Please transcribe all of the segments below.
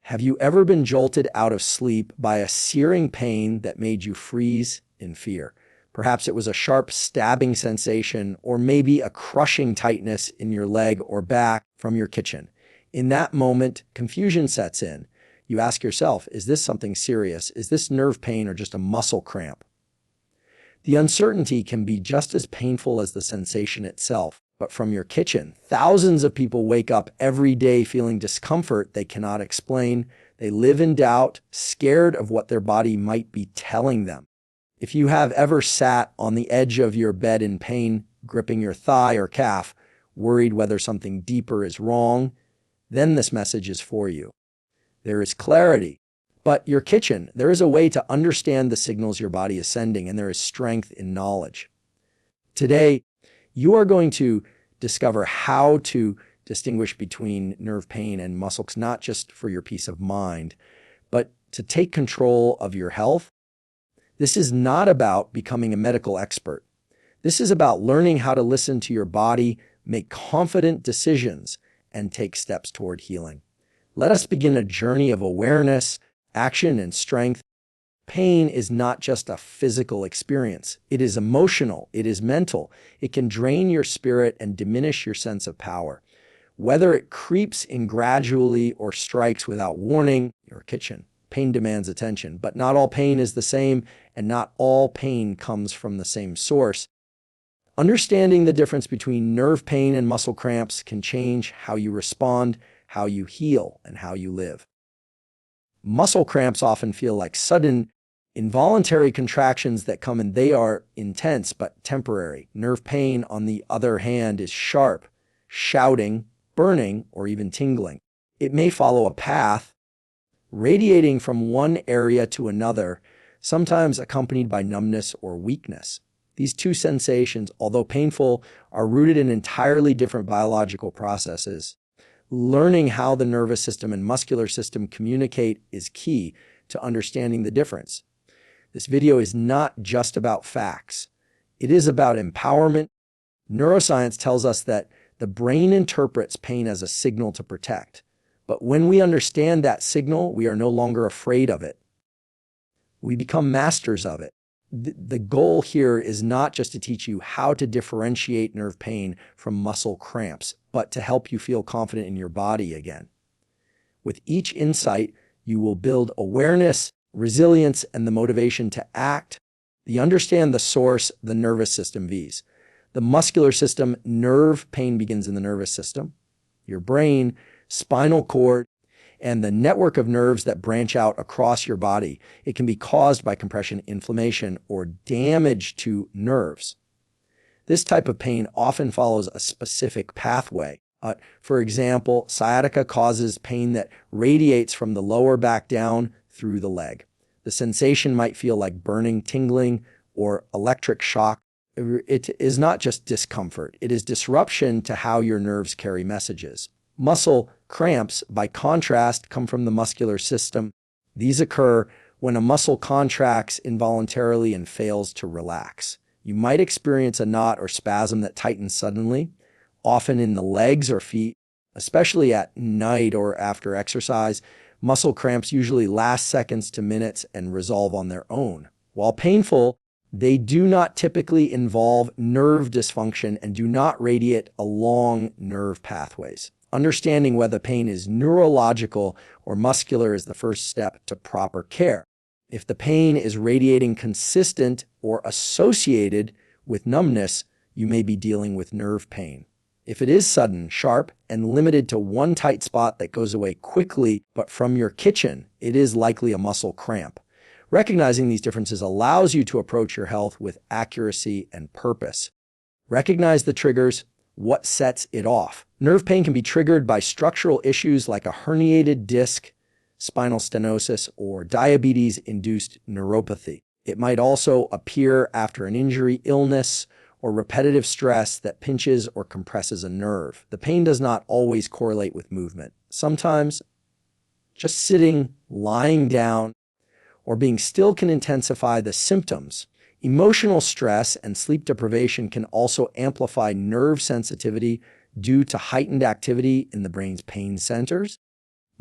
Have you ever been jolted out of sleep by a searing pain that made you freeze in fear? Perhaps it was a sharp stabbing sensation, or maybe a crushing tightness in your leg or back from your kitchen. In that moment, confusion sets in. You ask yourself, is this something serious? Is this nerve pain or just a muscle cramp? The uncertainty can be just as painful as the sensation itself. But from your kitchen, thousands of people wake up every day feeling discomfort they cannot explain. They live in doubt, scared of what their body might be telling them. If you have ever sat on the edge of your bed in pain, gripping your thigh or calf, worried whether something deeper is wrong, then this message is for you. There is clarity. But your kitchen, there is a way to understand the signals your body is sending, and there is strength in knowledge. Today, you are going to discover how to distinguish between nerve pain and muscles, not just for your peace of mind, but to take control of your health. This is not about becoming a medical expert. This is about learning how to listen to your body, make confident decisions, and take steps toward healing. Let us begin a journey of awareness, action, and strength. Pain is not just a physical experience. It is emotional. It is mental. It can drain your spirit and diminish your sense of power. Whether it creeps in gradually or strikes without warning, your kitchen, pain demands attention. But not all pain is the same, and not all pain comes from the same source. Understanding the difference between nerve pain and muscle cramps can change how you respond, how you heal, and how you live. Muscle cramps often feel like sudden, involuntary contractions that come, and they are intense but temporary. Nerve pain, on the other hand, is sharp, shouting, burning, or even tingling. It may follow a path, radiating from one area to another, sometimes accompanied by numbness or weakness. These two sensations, although painful, are rooted in entirely different biological processes. Learning how the nervous system and muscular system communicate is key to understanding the difference. This video is not just about facts. It is about empowerment. Neuroscience tells us that the brain interprets pain as a signal to protect. But when we understand that signal, we are no longer afraid of it. We become masters of it. The goal here is not just to teach you how to differentiate nerve pain from muscle cramps, but to help you feel confident in your body again. With each insight, you will build awareness, resilience, and the motivation to act. You understand the source the nervous system views. The muscular system, nerve pain begins in the nervous system, your brain, spinal cord, and the network of nerves that branch out across your body. It can be caused by compression, inflammation, or damage to nerves. This type of pain often follows a specific pathway. For example, sciatica causes pain that radiates from the lower back down through the leg. The sensation might feel like burning, tingling, or electric shock. It is not just discomfort. It is disruption to how your nerves carry messages. Muscle cramps, by contrast, come from the muscular system. These occur when a muscle contracts involuntarily and fails to relax. You might experience a knot or spasm that tightens suddenly, often in the legs or feet, especially at night or after exercise. Muscle cramps usually last seconds to minutes and resolve on their own. While painful, they do not typically involve nerve dysfunction and do not radiate along nerve pathways. Understanding whether pain is neurological or muscular is the first step to proper care. If the pain is radiating consistent or associated with numbness, you may be dealing with nerve pain. If it is sudden, sharp, and limited to one tight spot that goes away quickly, but from your kitchen, it is likely a muscle cramp. Recognizing these differences allows you to approach your health with accuracy and purpose. Recognize the triggers, what sets it off. Nerve pain can be triggered by structural issues like a herniated disc, spinal stenosis, or diabetes-induced neuropathy. It might also appear after an injury, illness, or repetitive stress that pinches or compresses a nerve. The pain does not always correlate with movement. Sometimes just sitting, lying down, or being still can intensify the symptoms. Emotional stress and sleep deprivation can also amplify nerve sensitivity due to heightened activity in the brain's pain centers.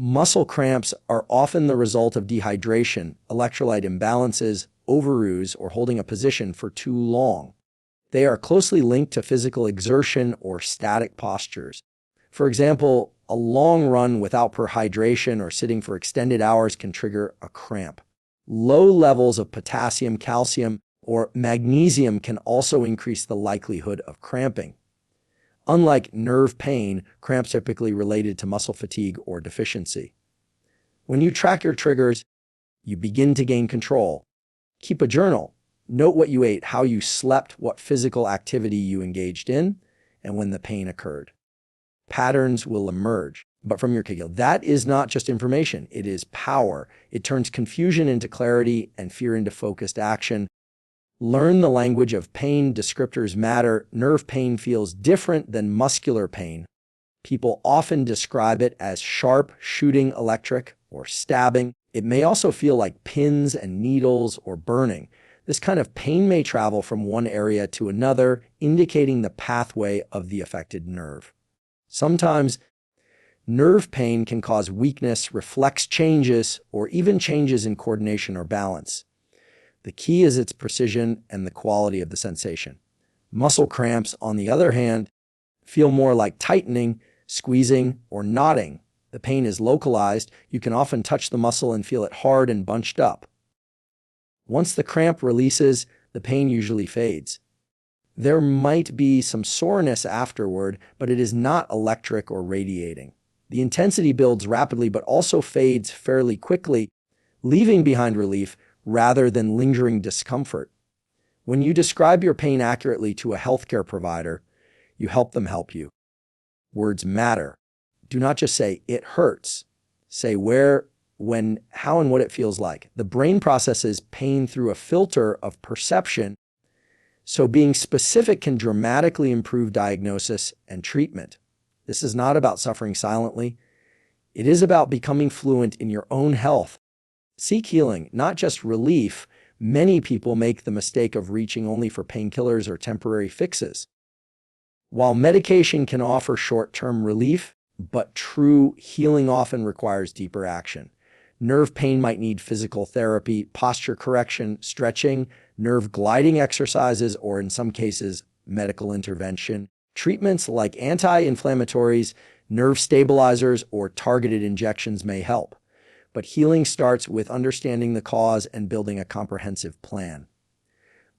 Muscle cramps are often the result of dehydration, electrolyte imbalances, overuse, or holding a position for too long. They are closely linked to physical exertion or static postures. For example, a long run without hydration or sitting for extended hours can trigger a cramp. Low levels of potassium, calcium, or magnesium can also increase the likelihood of cramping. Unlike nerve pain, cramps are typically related to muscle fatigue or deficiency. When you track your triggers, you begin to gain control. Keep a journal. Note what you ate, how you slept, what physical activity you engaged in, and when the pain occurred. Patterns will emerge. But from your kegel, that is not just information, it is power. It turns confusion into clarity and fear into focused action. Learn the language of pain. Descriptors matter. Nerve pain feels different than muscular pain. People often describe it as sharp, shooting electric, or stabbing. It may also feel like pins and needles or burning. This kind of pain may travel from one area to another, indicating the pathway of the affected nerve. Sometimes, nerve pain can cause weakness, reflex changes, or even changes in coordination or balance. The key is its precision and the quality of the sensation. Muscle cramps, on the other hand, feel more like tightening, squeezing, or knotting. The pain is localized. You can often touch the muscle and feel it hard and bunched up. Once the cramp releases, the pain usually fades. There might be some soreness afterward, but it is not electric or radiating. The intensity builds rapidly but also fades fairly quickly, leaving behind relief rather than lingering discomfort. When you describe your pain accurately to a healthcare provider, you help them help you. Words matter. Do not just say, "It hurts." Say where, when, how, and what it feels like. The brain processes pain through a filter of perception, so being specific can dramatically improve diagnosis and treatment. This is not about suffering silently. It is about becoming fluent in your own health. Seek healing, not just relief. Many people make the mistake of reaching only for painkillers or temporary fixes. While medication can offer short-term relief, but true healing often requires deeper action. Nerve pain might need physical therapy, posture correction, stretching, nerve gliding exercises, or in some cases, medical intervention. Treatments like anti-inflammatories, nerve stabilizers, or targeted injections may help. But healing starts with understanding the cause and building a comprehensive plan.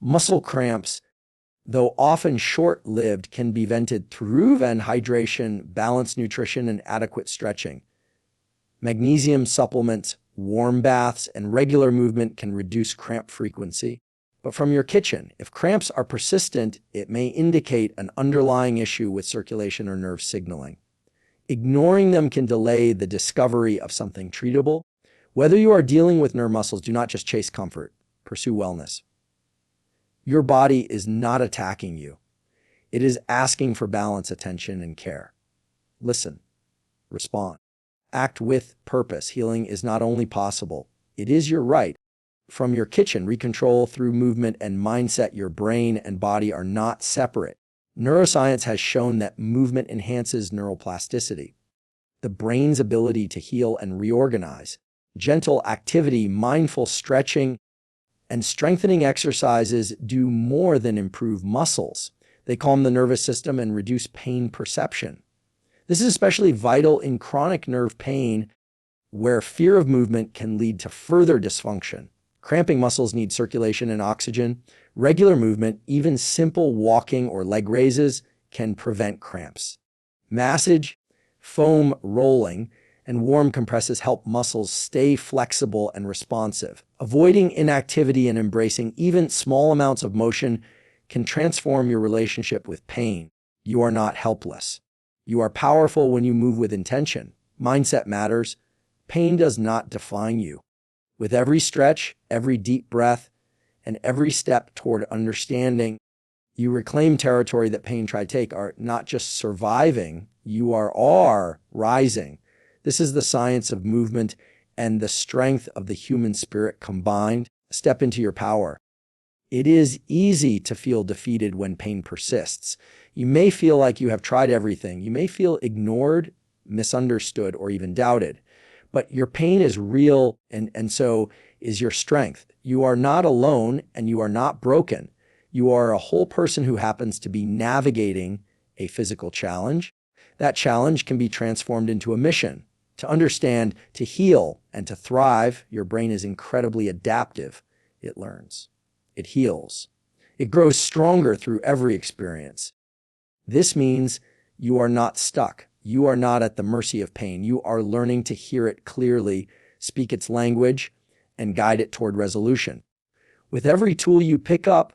Muscle cramps, though often short-lived, can be vented through hydration, balanced nutrition, and adequate stretching. Magnesium supplements, warm baths, and regular movement can reduce cramp frequency. But from your kitchen, if cramps are persistent, it may indicate an underlying issue with circulation or nerve signaling. Ignoring them can delay the discovery of something treatable. Whether you are dealing with nerve muscles, do not just chase comfort. Pursue wellness. Your body is not attacking you. It is asking for balance, attention, and care. Listen. Respond. Act with purpose. Healing is not only possible, it is your right. From your kitchen, recontrol through movement and mindset. Your brain and body are not separate. Neuroscience has shown that movement enhances neuroplasticity, the brain's ability to heal and reorganize. Gentle activity, mindful stretching, and strengthening exercises do more than improve muscles. They calm the nervous system and reduce pain perception. This is especially vital in chronic nerve pain, where fear of movement can lead to further dysfunction. Cramping muscles need circulation and oxygen. Regular movement, even simple walking or leg raises, can prevent cramps. Massage, foam rolling, and warm compresses help muscles stay flexible and responsive. Avoiding inactivity and embracing even small amounts of motion can transform your relationship with pain. You are not helpless. You are powerful when you move with intention. Mindset matters. Pain does not define you. With every stretch, every deep breath, and every step toward understanding, you reclaim territory that pain tried to take. Are not just surviving, you are rising. This is the science of movement and the strength of the human spirit combined. Step into your power. It is easy to feel defeated when pain persists. You may feel like you have tried everything. You may feel ignored, misunderstood, or even doubted. But your pain is real, and so is your strength. You are not alone and you are not broken. You are a whole person who happens to be navigating a physical challenge. That challenge can be transformed into a mission. To understand, to heal, and to thrive, your brain is incredibly adaptive. It learns. It heals. It grows stronger through every experience. This means you are not stuck. You are not at the mercy of pain. You are learning to hear it clearly, speak its language, and guide it toward resolution. With every tool you pick up,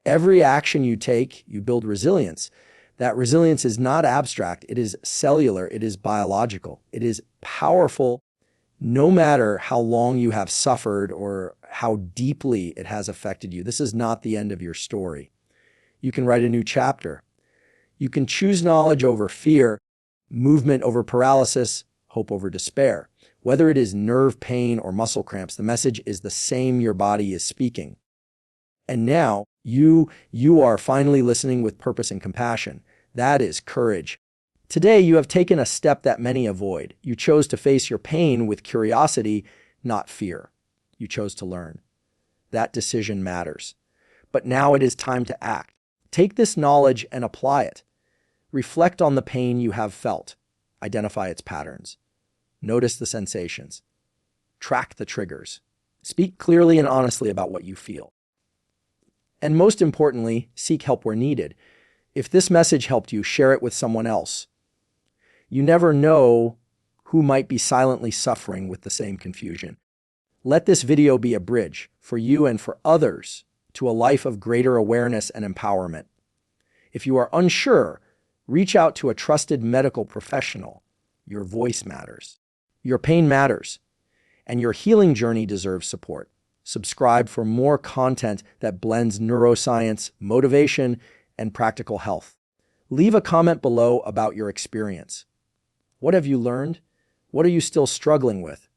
every action you take, you build resilience. That resilience is not abstract. It is cellular. It is biological. It is powerful no matter how long you have suffered or how deeply it has affected you. This is not the end of your story. You can write a new chapter. You can choose knowledge over fear, movement over paralysis, hope over despair. Whether it is nerve pain or muscle cramps, the message is the same your body is speaking. And now you are finally listening with purpose and compassion. That is courage. Today, you have taken a step that many avoid. You chose to face your pain with curiosity, not fear. You chose to learn. That decision matters. But now it is time to act. Take this knowledge and apply it. Reflect on the pain you have felt. Identify its patterns. Notice the sensations. Track the triggers. Speak clearly and honestly about what you feel. And most importantly, seek help where needed. If this message helped you, share it with someone else. You never know who might be silently suffering with the same confusion. Let this video be a bridge for you and for others to a life of greater awareness and empowerment. If you are unsure, reach out to a trusted medical professional. Your voice matters. Your pain matters. And your healing journey deserves support. Subscribe for more content that blends neuroscience, motivation, and practical health. Leave a comment below about your experience. What have you learned? What are you still struggling with?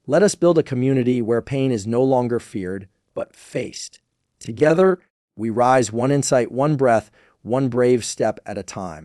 Let us build a community where pain is no longer feared, but faced. Together, we rise one insight, one breath, one brave step at a time.